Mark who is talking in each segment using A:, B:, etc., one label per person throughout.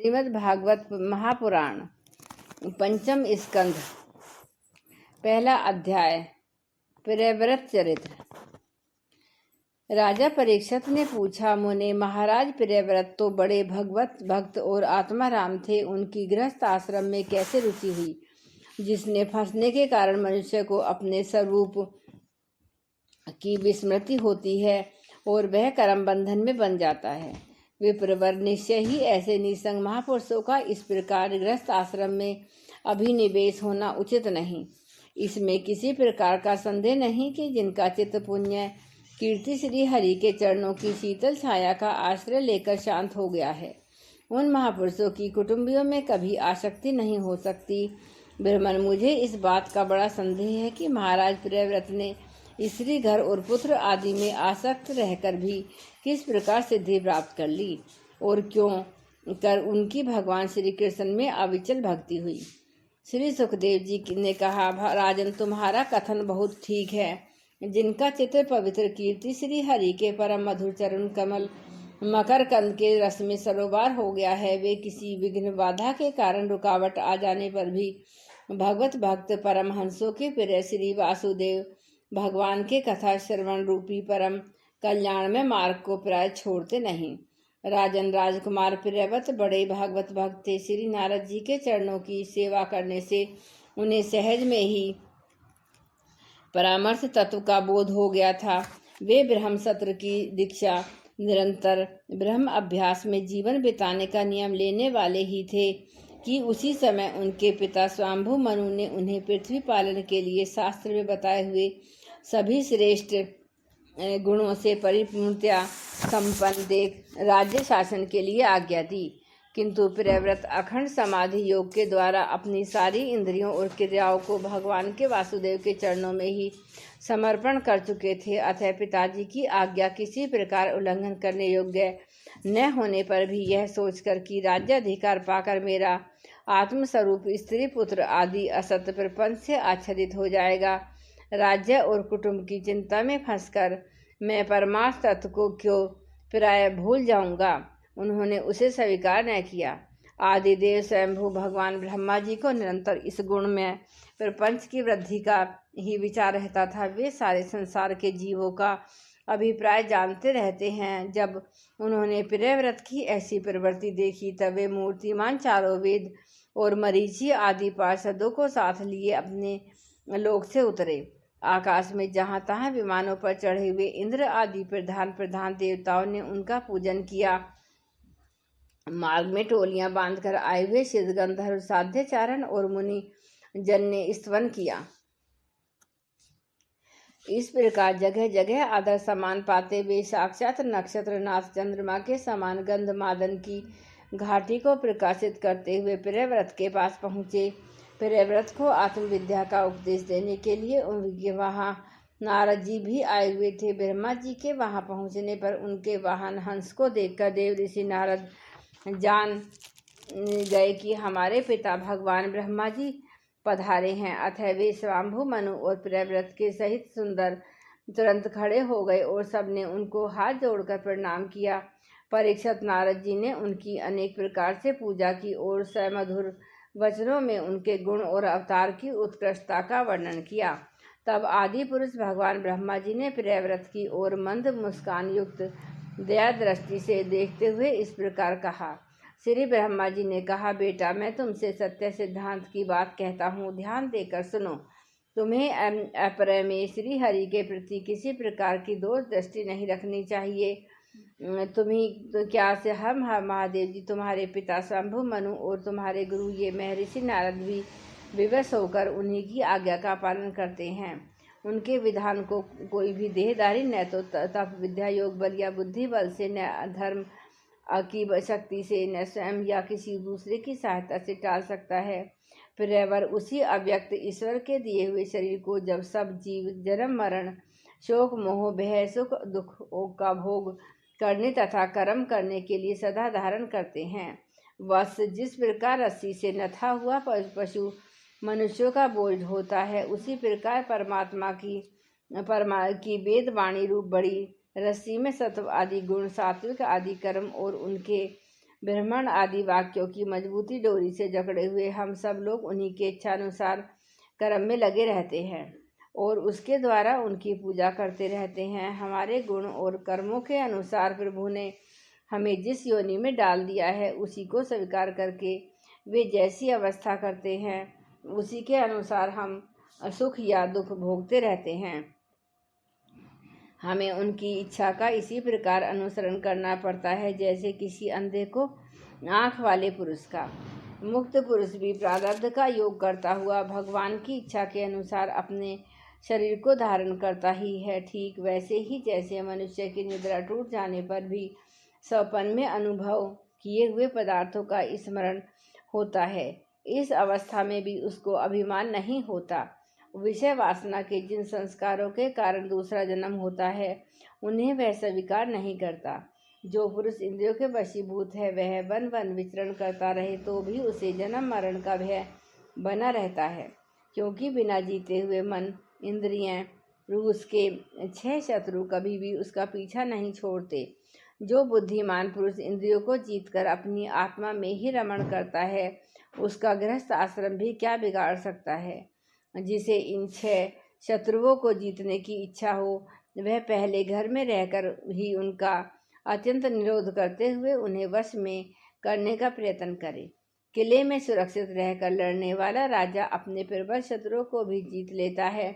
A: श्रीमद् भागवत महापुराण पंचम स्कंध पहला अध्याय प्रियव्रत चरित्र। राजा परीक्षित ने पूछा, मुने महाराज प्रियव्रत तो बड़े भगवत भक्त और आत्माराम थे, उनकी गृहस्थ आश्रम में कैसे रुचि हुई, जिसने फंसने के कारण मनुष्य को अपने स्वरूप की विस्मृति होती है और वह कर्म बंधन में बन जाता है। विप्रवर, निश्चय ही ऐसे निसंग महापुरुषों का इस प्रकार गृहस्थ आश्रम में अभिनिवेश होना उचित नहीं। इसमें किसी प्रकार का संदेह नहीं कि जिनका चित्त पुण्य कीर्ति श्री हरि के चरणों की शीतल छाया का आश्रय लेकर शांत हो गया है, उन महापुरुषों की कुटुंबियों में कभी आसक्ति नहीं हो सकती। ब्रह्मन, मुझे इस बात का बड़ा संदेह है कि महाराज प्रियव्रत ने स्त्री, घर और पुत्र आदि में आसक्त रहकर भी किस प्रकार सिद्धि प्राप्त कर ली और क्यों कर उनकी भगवान श्री कृष्ण में अविचल भक्ति हुई। श्री सुखदेव जी ने कहा, राजन, तुम्हारा कथन बहुत ठीक है। जिनका चित्र पवित्र कीर्ति श्री हरि के परम मधुर चरण कमल मकर कंद के रस में सरोवर हो गया है, वे किसी विघ्न बाधा के कारण रुकावट आ जाने पर भी भगवत भक्त परमहंसों के प्रिय श्री वासुदेव भगवान के कथा श्रवण रूपी परम कल्याण में मार्ग को प्राय छोड़ते नहीं। राजन, राजकुमार प्रियव्रत बड़े भागवत भक्त थे। श्री नारद जी के चरणों की सेवा करने से उन्हें सहज में ही परामर्श तत्व का बोध हो गया था। वे ब्रह्म सत्र की दीक्षा, निरंतर ब्रह्म अभ्यास में जीवन बिताने का नियम लेने वाले ही थे कि उसी समय उनके पिता स्वाम्भु मनु ने उन्हें पृथ्वी पालन के लिए शास्त्र में बताए हुए सभी श्रेष्ठ गुणों से परिपूर्णतया संपन्न देख राज्य शासन के लिए आज्ञा दी। किंतु प्रियव्रत अखंड समाधि योग के द्वारा अपनी सारी इंद्रियों और क्रियाओं को भगवान के वासुदेव के चरणों में ही समर्पण कर चुके थे। अतः पिताजी की आज्ञा किसी प्रकार उल्लंघन करने योग्य न होने पर भी यह सोचकर कि राज्याधिकार पाकर मेरा आत्मस्वरूप स्त्री, पुत्र आदि असत प्रपंच से आच्छादित हो जाएगा, राज्य और कुटुंब की चिंता में फंसकर मैं परमार्थ तत्व को क्यों प्राय भूल जाऊंगा, उन्होंने उसे स्वीकार न किया। आदिदेव स्वयंभू भगवान ब्रह्मा जी को निरंतर इस गुण में प्रपंच की वृद्धि का ही विचार रहता था। वे सारे संसार के जीवों का अभिप्राय जानते रहते हैं। जब उन्होंने प्रियव्रत की ऐसी प्रवृत्ति देखी तब वे मूर्तिमान चारों वेद और मरीचि आदि पार्षदों को साथ लिए अपने लोक से उतरे। आकाश में जहाँ तहाँ विमानों पर चढ़े हुए इंद्र आदि प्रधान देवताओं ने उनका पूजन किया। मार्ग में टोलियां बांधकर आए हुए सिद्ध गंधर्व, साध्यचारण और मुनि जन ने स्तवन किया। इस प्रकार जगह जगह आदर सम्मान पाते वे साक्षात नक्षत्र नाथ चंद्रमा के समान गंधमादन की घाटी को प्रकाशित करते हुए प्रियव्रत के पास पहुँचे। प्रियव्रत को आत्मविद्या का उपदेश देने के लिए उनके वहाँ नारद जी भी आए हुए थे। ब्रह्मा जी के वहाँ पहुँचने पर उनके वाहन हंस को देखकर देव ऋषि नारद जान गए कि हमारे पिता भगवान ब्रह्मा जी पधारे हैं। अतः वे स्वाम्भु मनु और प्रियव्रत के सहित सुंदर तुरंत खड़े हो गए और सबने उनको हाथ जोड़कर प्रणाम किया। परीक्षित नारद जी ने उनकी अनेक प्रकार से पूजा की और समधुर वचनों में उनके गुण और अवतार की उत्कृष्टता का वर्णन किया। तब आदि पुरुष भगवान ब्रह्मा जी ने प्रियव्रत की ओर मंद मुस्कान युक्त दया दृष्टि से देखते हुए इस प्रकार कहा। श्री ब्रह्मा जी ने कहा, बेटा, मैं तुमसे सत्य सिद्धांत की बात कहता हूँ, ध्यान देकर सुनो। तुम्हें अपरे में श्री हरि के प्रति किसी प्रकार की दोष दृष्टि नहीं रखनी चाहिए। तुम्हें तो क्या से हम महादेव जी, तुम्हारे पिता शंभु मनु और तुम्हारे गुरु ये महर्षि नारद भी विवश होकर उन्हीं की आज्ञा का पालन करते हैं। उनके विधान को कोई भी देहदारी न तो तप विद्या योग बल या बुद्धि बल से, न धर्म की शक्ति से, न स्वयं या किसी दूसरे की सहायता से टाल सकता है। प्रियवर, उसी अव्यक्त ईश्वर के दिए हुए शरीर को जब सब जीव जन्म मरण शोक मोह भय सुख दुख का भोग करने तथा कर्म करने के लिए सदा धारण करते हैं, बस जिस प्रकार रस्सी से नथा हुआ पशु मनुष्यों का बोझ होता है, उसी प्रकार परमात्मा की वेद वाणी रूप बड़ी रस्सी में सत्व आदि गुण, सात्विक आदि कर्म और उनके ब्राह्मण आदि वाक्यों की मजबूती डोरी से जकड़े हुए हम सब लोग उन्हीं के इच्छानुसार कर्म में लगे रहते हैं और उसके द्वारा उनकी पूजा करते रहते हैं। हमारे गुण और कर्मों के अनुसार प्रभु ने हमें जिस योनि में डाल दिया है उसी को स्वीकार करके वे जैसी अवस्था करते हैं उसी के अनुसार हम सुख या दुख भोगते रहते हैं। हमें उनकी इच्छा का इसी प्रकार अनुसरण करना पड़ता है जैसे किसी अंधे को आँख वाले पुरुष का। मुक्त पुरुष भी प्रारब्ध का योग करता हुआ भगवान की इच्छा के अनुसार अपने शरीर को धारण करता ही है। ठीक वैसे ही जैसे मनुष्य की निद्रा टूट जाने पर भी स्वप्न में अनुभव किए हुए पदार्थों का स्मरण होता है, इस अवस्था में भी उसको अभिमान नहीं होता। विषय वासना के जिन संस्कारों के कारण दूसरा जन्म होता है उन्हें वह स्वीकार नहीं करता। जो पुरुष इंद्रियों के वशीभूत है वह वन वन विचरण करता रहे तो भी उसे जन्म मरण का भय बना रहता है, क्योंकि बिना जीते हुए मन, इंद्रियां, उसके 6 शत्रु कभी भी उसका पीछा नहीं छोड़ते। जो बुद्धिमान पुरुष इंद्रियों को जीतकर अपनी आत्मा में ही रमण करता है उसका गृहस्थ आश्रम भी क्या बिगाड़ सकता है। जिसे इन 6 शत्रुओं को जीतने की इच्छा हो वह पहले घर में रहकर ही उनका अत्यंत निरोध करते हुए उन्हें वश में करने का प्रयत्न करे। किले में सुरक्षित रहकर लड़ने वाला राजा अपने प्रबल शत्रुओं को भी जीत लेता है।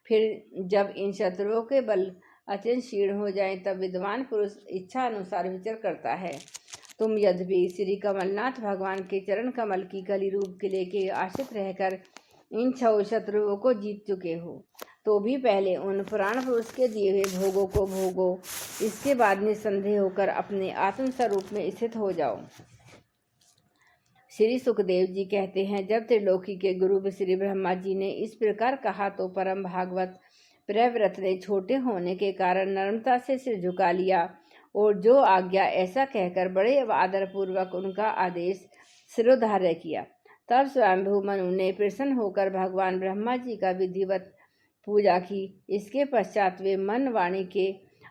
A: फिर जब इन शत्रुओं के बल अत्यंत क्षीण हो जाए तब विद्वान पुरुष इच्छा अनुसार विचर करता है। तुम यद्यपि श्री कमलनाथ भगवान के चरण कमल की कली रूप किले के आश्रित रहकर इन 6 शत्रुओं को जीत चुके हो तो भी पहले उन पुराण पुरुष के दिए हुए भोगों को भोगो, इसके बाद निसंदेह होकर अपने आत्म स्वरूप में स्थित हो जाओ। श्री सुखदेव जी कहते हैं, जब त्रिलोकी के गुरु श्री ब्रह्मा जी ने इस प्रकार कहा तो परम भागवत प्रियव्रत ने छोटे होने के कारण नम्रता से सिर झुका लिया और जो आज्ञा ऐसा कहकर बड़े आदर पूर्वक उनका आदेश शिरोधार्य किया। तब स्वयंभू मनु ने प्रसन्न होकर भगवान ब्रह्मा जी का विधिवत पूजा की। इसके पश्चात वे मन वाणी के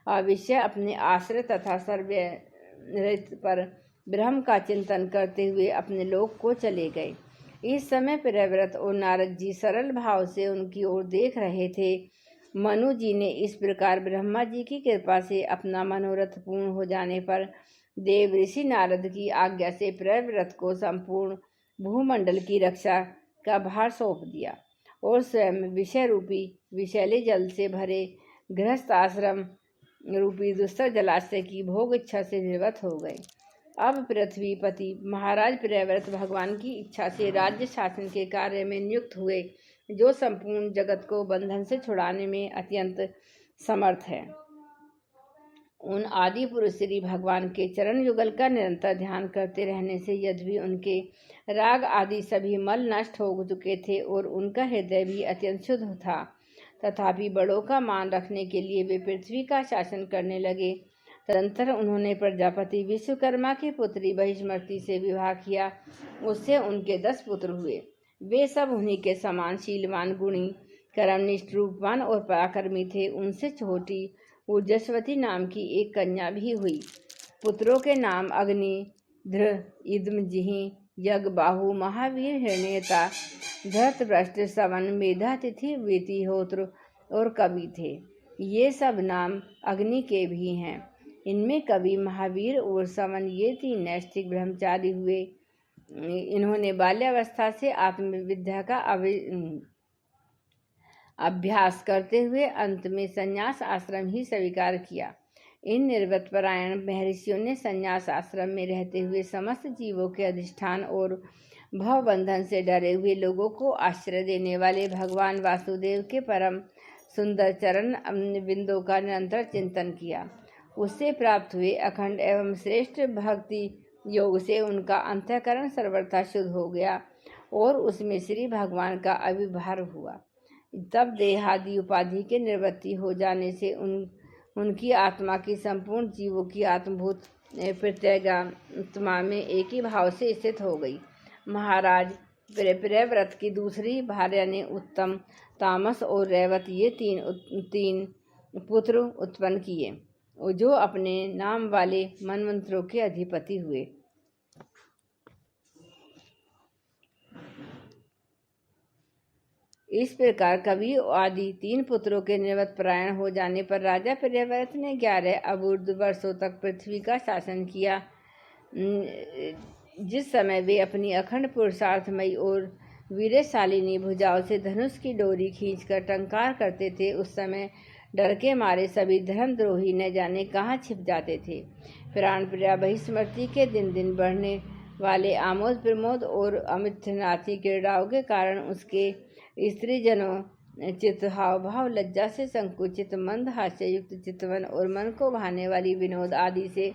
A: अविषय अपने आश्रय तथा सर्वरित पर ब्रह्म का चिंतन करते हुए अपने लोक को चले गए। इस समय प्रियव्रत और नारद जी सरल भाव से उनकी ओर देख रहे थे। मनु जी ने इस प्रकार ब्रह्मा जी की कृपा से अपना मनोरथ पूर्ण हो जाने पर देव ऋषि नारद की आज्ञा से प्रियव्रत को संपूर्ण भूमंडल की रक्षा का भार सौंप दिया और स्वयं विषय रूपी विषैले जल से भरे गृहस्थ आश्रम रूपी दुस्तर जलाशय की भोग इच्छा से निर्वत हो गए। अब पृथ्वीपति महाराज प्रियव्रत भगवान की इच्छा से राज्य शासन के कार्य में नियुक्त हुए, जो संपूर्ण जगत को बंधन से छुड़ाने में अत्यंत समर्थ है। उन आदि पुरुष श्री भगवान के चरण युगल का निरंतर ध्यान करते रहने से यद्यपि उनके राग आदि सभी मल नष्ट हो चुके थे और उनका हृदय भी अत्यंत शुद्ध था, तथापि बड़ों का मान रखने के लिए वे पृथ्वी का शासन करने लगे। तदंतर उन्होंने प्रजापति विश्वकर्मा की पुत्री बहिष्मती से विवाह किया। उससे उनके 10 पुत्र हुए। वे सब उन्हीं के समान शीलवान, गुणी, कर्मनिष्ठ, रूपवान और पराक्रमी थे। उनसे छोटी ऊर्जस्वती नाम की एक कन्या भी हुई। पुत्रों के नाम अग्नि, ध्र, इद्मजिहि, यज्ञबाहु, महावीर, हिरण्यता, धृतराष्ट्र, सवन, मेधातिथि, वीतिहोत्र और कवि थे। ये सब नाम अग्नि के भी हैं। इनमें कवि, महावीर और सवन ये 3 नैष्ठिक ब्रह्मचारी हुए। इन्होंने बाल्यावस्था से आत्मविद्या का अभ्यास करते हुए अंत में संन्यास आश्रम ही स्वीकार किया। इन निर्वत परायण महर्षियों ने संन्यास आश्रम में रहते हुए समस्त जीवों के अधिष्ठान और भव बंधन से डरे हुए लोगों को आश्रय देने वाले भगवान वासुदेव के परम सुंदर चरण बिंदों का निरंतर चिंतन किया। उससे प्राप्त हुए अखंड एवं श्रेष्ठ भक्ति योग से उनका अंतःकरण सर्वथा शुद्ध हो गया और उसमें श्री भगवान का अविर्भाव हुआ। तब देहादि उपाधि के निवृत्ति हो जाने से उनकी आत्मा की संपूर्ण जीवों की आत्मभूत प्रत्यगात्मा में एक ही भाव से स्थित हो गई। महाराज प्रियव्रत की दूसरी भार्या ने उत्तम, तामस और रैवत ये तीन पुत्र उत्पन्न किए, जो अपने नाम वाले मनमंत्रों के अधिपति हुए। इस प्रकार कवि आदि 3 पुत्रों के निवृत्तपरायण हो जाने पर राजा प्रियव्रत ने 11 अबूर्द वर्षों तक पृथ्वी का शासन किया। जिस समय वे अपनी अखंड पुरुषार्थमयी और वीरशालिनी भुजाओं से धनुष की डोरी खींचकर टंकार करते थे, उस समय डर के मारे सभी धर्मद्रोही न जाने कहाँ छिप जाते थे। प्राण प्रिया बहिस्मृति के दिन दिन बढ़ने वाले आमोद प्रमोद और अमिथनाथी क्रीड़ाओं के कारण उसके स्त्रीजनों चित्त हाव भाव लज्जा से संकुचित, मंद हास्य युक्त चितवन और मन को भाने वाली विनोद आदि से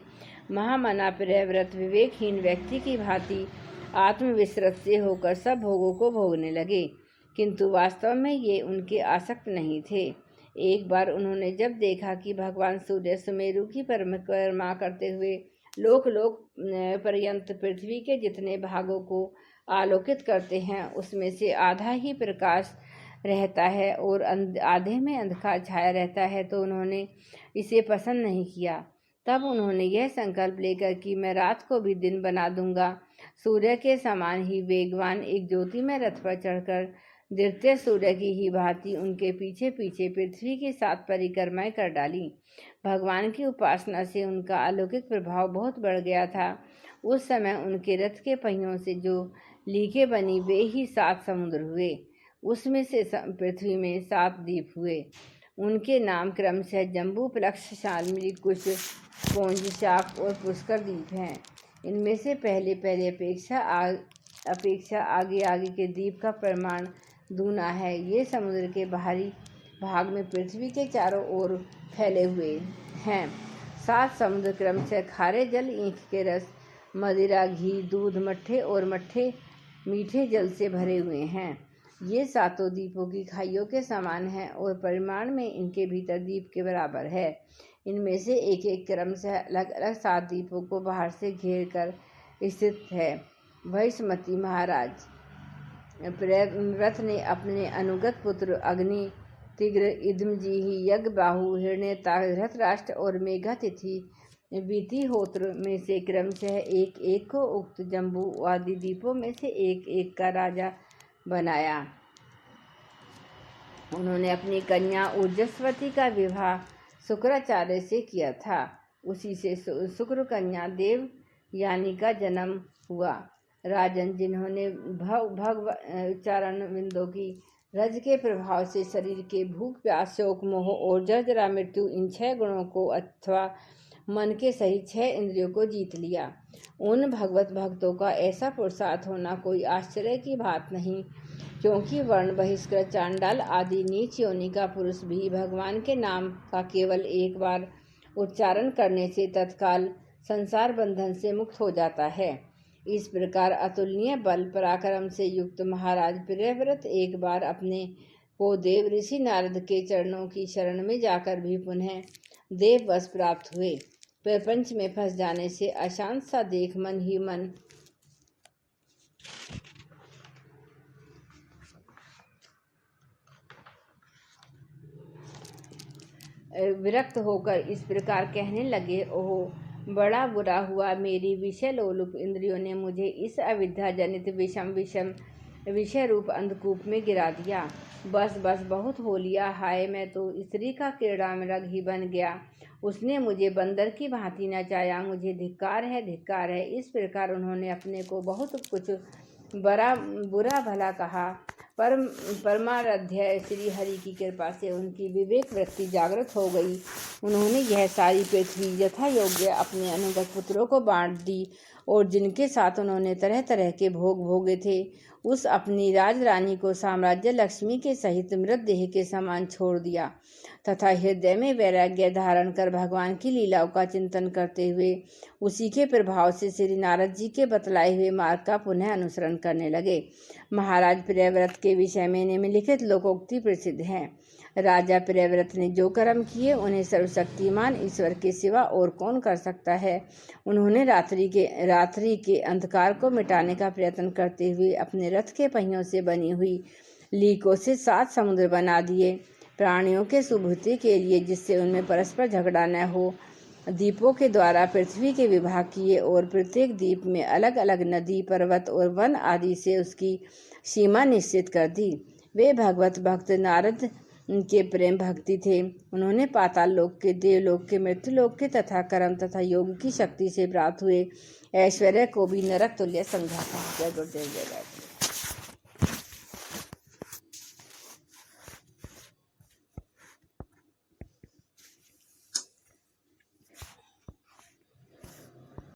A: महामना प्रियव्रत विवेकहीन व्यक्ति की भांति आत्मविस्मृत से होकर सब भोगों को भोगने लगे, किंतु वास्तव में ये उनके आसक्त नहीं थे। एक बार उन्होंने जब देखा कि भगवान सूर्य सुमेरु की परिक्रमा करते हुए लोक लोक पर्यंत पृथ्वी के जितने भागों को आलोकित करते हैं, उसमें से आधा ही प्रकाश रहता है और आधे में अंधकार छाया रहता है, तो उन्होंने इसे पसंद नहीं किया। तब उन्होंने यह संकल्प लेकर कि मैं रात को भी दिन बना दूंगा, सूर्य के समान ही वेगवान एक ज्योति में रथ पर चढ़कर द्वितीय सूर्य की ही भांति उनके पीछे पीछे पृथ्वी की 7 परिक्रमाएं कर डाली। भगवान की उपासना से उनका अलौकिक प्रभाव बहुत बढ़ गया था। उस समय उनके रथ के पहियों से जो लीकें बनी वे ही 7 समुद्र हुए। उसमें से पृथ्वी में 7 द्वीप हुए। उनके नाम क्रमशः जम्बू, प्लक्ष, शाल्मली, कुश, पोंज, शाक और पुष्कर द्वीप हैं। इनमें से पहले अपेक्षा आगे आगे के द्वीप का परिमाण दूना है। ये समुद्र के बाहरी भाग में पृथ्वी के चारों ओर फैले हुए हैं। 7 समुद्र क्रमशः खारे जल, ईख के रस, मदिरा, घी, दूध, मट्ठे और मट्ठे मीठे जल से भरे हुए हैं। ये 7 द्वीपों की खाइयों के समान हैं और परिमाण में इनके भीतर द्वीप के बराबर है। इनमें से एक एक क्रमशः अलग अलग 7 द्वीपों को बाहर से घेर कर स्थित है। बहिस्मती महाराज प्रियव्रत ने अपने अनुगत पुत्र अग्नि, तिग्र, इदमजीही, यज्ञबाहु, हिरण्यता, धृतराष्ट्र और मेघातिथि वीतिहोत्र में से क्रमशः एक एक को उक्त जम्बू आदि द्वीपों में से एक एक का राजा बनाया। उन्होंने अपनी कन्या ऊर्जस्वती का विवाह शुक्राचार्य से किया था। उसी से शुक्र कन्या देव यानी का जन्म हुआ। राजन, जिन्होंने भग चरण विंदों की रज के प्रभाव से शरीर के भूख, प्यास, शोक, मोह और जरा मृत्यु इन 6 गुणों को अथवा मन के सहित 6 इंद्रियों को जीत लिया, उन भगवत भक्तों का ऐसा पुरुषार्थ होना कोई आश्चर्य की बात नहीं, क्योंकि वर्ण बहिष्कृत, चांडाल आदि नीच योनि का पुरुष भी भगवान के नाम का केवल एक बार उच्चारण करने से तत्काल संसार बंधन से मुक्त हो जाता है। इस प्रकार अतुलनीय बल पराक्रम से युक्त महाराज प्रियव्रत एक बार अपने को देव ऋषि नारद के चरणों की शरण में जाकर भी पुनः देववश प्राप्त हुए। प्रपंच में फंस जाने से अशांत सा देख मन ही मन विरक्त होकर इस प्रकार कहने लगे, ओह बड़ा बुरा हुआ, मेरी विषय लोलुप इंद्रियों ने मुझे इस अविद्या जनित विषम विषय रूप अंधकूप में गिरा दिया। बस बस बहुत हो लिया। हाय, मैं तो स्त्री का क्रीड़ा मृग ही बन गया। उसने मुझे बंदर की भांति नचाया। मुझे धिक्कार है, धिक्कार है। इस प्रकार उन्होंने अपने को बहुत कुछ बुरा भला कहा। परमाराध्य श्री हरि की कृपा से उनकी विवेक वृत्ति जागृत हो गई। उन्होंने यह सारी पृथ्वी यथा योग्य अपने अनुगत पुत्रों को बांट दी और जिनके साथ उन्होंने तरह तरह के भोग भोगे थे, उस अपनी राजरानी को साम्राज्य लक्ष्मी के सहित मृतदेह के समान छोड़ दिया तथा हृदय में वैराग्य धारण कर भगवान की लीलाओं का चिंतन करते हुए उसी के प्रभाव से श्री नारद जी के बतलाए हुए मार्ग का पुनः अनुसरण करने लगे। महाराज प्रियव्रत के विषय में निम्नलिखित लोकोक्ति प्रसिद्ध है। राजा प्रियव्रत ने जो कर्म किए उन्हें सर्वशक्तिमान ईश्वर के सिवा और कौन कर सकता है। उन्होंने रात्रि के अंधकार को मिटाने का प्रयत्न करते हुए अपने रथ के पहियों से बनी हुई लीकों से 7 समुद्र बना दिए। प्राणियों के सुबुद्धि के लिए, जिससे उनमें परस्पर झगड़ा न हो, द्वीपों के द्वारा पृथ्वी के विभाग किए और प्रत्येक द्वीप में अलग अलग नदी, पर्वत और वन आदि से उसकी सीमा निश्चित कर दी। वे भगवत भक्त नारद के प्रेम भक्ति थे। उन्होंने पाताल लोक के, देवलोक के, मृत्युलोक के तथा कर्म तथा योग की शक्ति से प्राप्त हुए ऐश्वर्य को भी नरक तुल्य समझा था। जय गुरुदेव जय।